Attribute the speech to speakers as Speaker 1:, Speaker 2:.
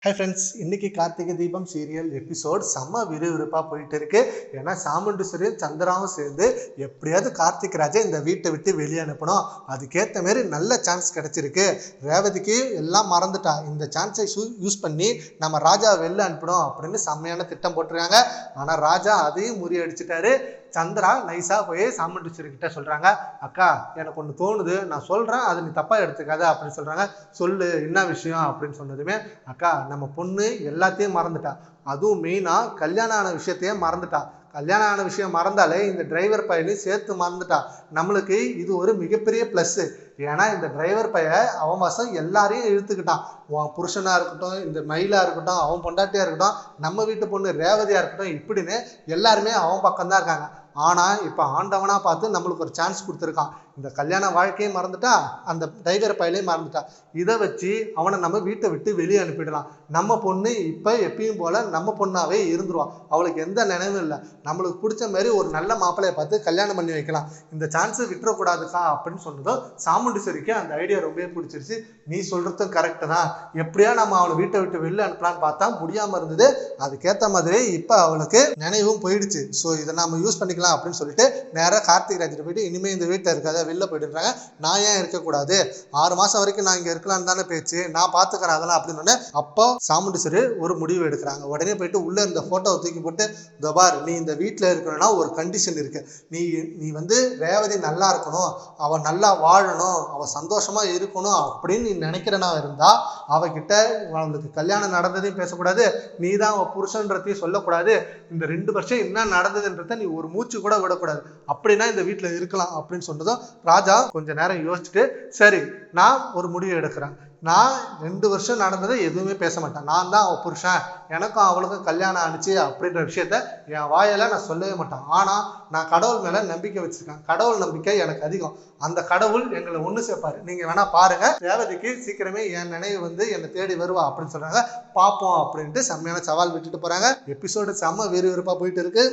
Speaker 1: Hi friends, இன்னைக்கு Karthigai Deepam serial episode செம்ம விறுவிறுப்பாக போயிட்டு இருக்கு. ஏன்னா சாமுண்டீஸ்வரியும் சந்திராவும் சேர்ந்து எப்படியாவது கார்த்திக் ராஜா இந்த வீட்டை விட்டு வெளியே அனுப்பணும். அதுக்கேற்ற மாரி நல்ல சான்ஸ் கிடைச்சிருக்கு. ரேவதிக்கு எல்லாம் மறந்துட்டா. இந்த சான்ஸை யூஸ் பண்ணி நம்ம ராஜா வெளில அனுப்பணும் அப்படின்னு செம்மையான திட்டம் போட்டிருக்காங்க. ஆனால் ராஜா அதையும் முறியடிச்சிட்டாரு. சந்திரா நைஸா போய் சாமுண்டீஸ்வரி கிட்ட சொல்றாங்க, அக்கா எனக்கு ஒன்று தோணுது, நான் சொல்றேன், அதை நீ தப்பா எடுத்துக்காத அப்படின்னு சொல்றாங்க. சொல்லு என்ன விஷயம் அப்படின்னு சொன்னதுமே, அக்கா நம்ம பொண்ணு எல்லாத்தையும் மறந்துட்டா, அதுவும் மெயினா கல்யாணம் ஆன விஷயத்தையே மறந்துட்டா. கல்யாணம் ஆன விஷயம் மறந்தாலே இந்த டிரைவர் பையனையும் சேர்த்து மறந்துட்டா. நம்மளுக்கு இது ஒரு மிகப்பெரிய பிளஸ். ஏன்னா இந்த டிரைவர் பைய அவன் வசம் எல்லாரையும் இழுத்துக்கிட்டான். உன் புருஷனா இருக்கட்டும், இந்த மயிலா இருக்கட்டும், அவன் பொண்டாட்டியா இருக்கட்டும், நம்ம வீட்டு பொண்ணு ரேவதியா இருக்கட்டும், இப்படின்னு எல்லாருமே அவன் பக்கம் தான் இருக்காங்க. ஆனா இப்ப ஆண்டவனா பார்த்து நம்மளுக்கு ஒரு சான்ஸ் கொடுத்துருக்கான். இந்த கல்யாண வாழ்க்கையும் மறந்துட்டா, அந்த டைகர் பையலையும் மறந்துட்டா. இதை வச்சு அவனை நம்ம வீட்டை விட்டு வெளியே அனுப்பிடலாம். நம்ம பொண்ணு இப்ப எப்பயும் போல நம்ம பொண்ணாவே இருந்துருவான். அவளுக்கு எந்த நினைவும் இல்லை. நம்மளுக்கு பிடிச்ச மாதிரி ஒரு நல்ல மாப்பிள்ளையை பார்த்து கல்யாணம் பண்ணி வைக்கலாம். இந்த சான்ஸை விட்டுறக்கூடாதுக்கா அப்படின்னு சொன்னதும் சாமுண்டீஸ்வரிக்கு அந்த ஐடியா ரொம்பவே பிடிச்சிருச்சு. நீ சொல்றதும் கரெக்டு தான். எப்படியா நம்ம அவளை வீட்டை விட்டு வெளில அனுப்பலான்னு பார்த்தா முடியாம இருந்தது. அதுக்கேற்ற மாதிரி இப்ப அவளுக்கு நினைவும் போயிடுச்சு. ஸோ இதை நம்ம யூஸ் பண்ணிக்கலாம் அப்படின்னு சொல்லிட்டு நேராக கார்த்திக் ராஜ்கிட்ட போயிட்டு, இனிமே இந்த வீட்டில் இருக்காத, வெளில போயிட்டுறாங்க, நான் ஏன் இருக்கக்கூடாது, 6 மாசம் வரைக்கும் நான் இங்க இருக்கலாம்னு தானே பேச்சு, நான் பாத்துக்கிறேன் அதெல்லாம் அப்படின்னு. அப்போ சாமுண்டீஸ்வரி ஒரு முடிவு எடுக்கிறாங்க. உடனே போயிட்டு உள்ள இருந்த போட்டோவை தூக்கி போட்டு, தபார் நீ இந்த வீட்டில் இருக்கணும்னா ஒரு கண்டிஷன் இருக்கு. நீ நீ ரேவதி நல்லா இருக்கணும், அவ நல்லா வாழணும், அவ சந்தோஷமா இருக்கணும் அப்படின்னு நீ நினைக்கிறனா இருந்தா அவகிட்ட அவளுக்கு கல்யாணம் நடந்ததையும் பேசக்கூடாது, நீ தான் அவ புருஷன்றதையும் சொல்லக்கூடாது, இந்த 2 வருஷம் என்ன நடந்ததுன்றத நீ ஒரு மூச்சு கூட விடக்கூடாது, அப்படின்னா இந்த வீட்டில் இருக்கலாம் அப்படின்னு சொன்னதும் ராஜா கொஞ்ச நேரம் யோசிச்சுட்டு, சரி நான் ஒரு முடிவு எடுக்கிறேன், நான் 2 வருஷம் நடந்ததை எதுவுமே பேச மாட்டேன், நான் தான் அவ புருஷன், எனக்கும் அவளுக்கும் கல்யாணம் ஆனிச்சு அப்படின்ற விஷயத்த என் வாயில நான் சொல்லவே மாட்டேன். ஆனா நான் கடவுள் மேல நம்பிக்கை வச்சிருக்கேன். கடவுள் நம்பிக்கை எனக்கு அதிகம். அந்த கடவுள் எங்களை ஒண்ணு சேர்ப்பாரு. நீங்க வேணா பாருங்க, ரேவதிக்கு சீக்கிரமே என் நினைவு என்னை தேடி வருவா அப்படின்னு சொல்றாங்க. பார்ப்போம் அப்படின்ட்டு செம்மையான சவால் விட்டுட்டு போறாங்க. எபிசோடு செம்ம விறுவிறுப்பா போயிட்டு இருக்கு.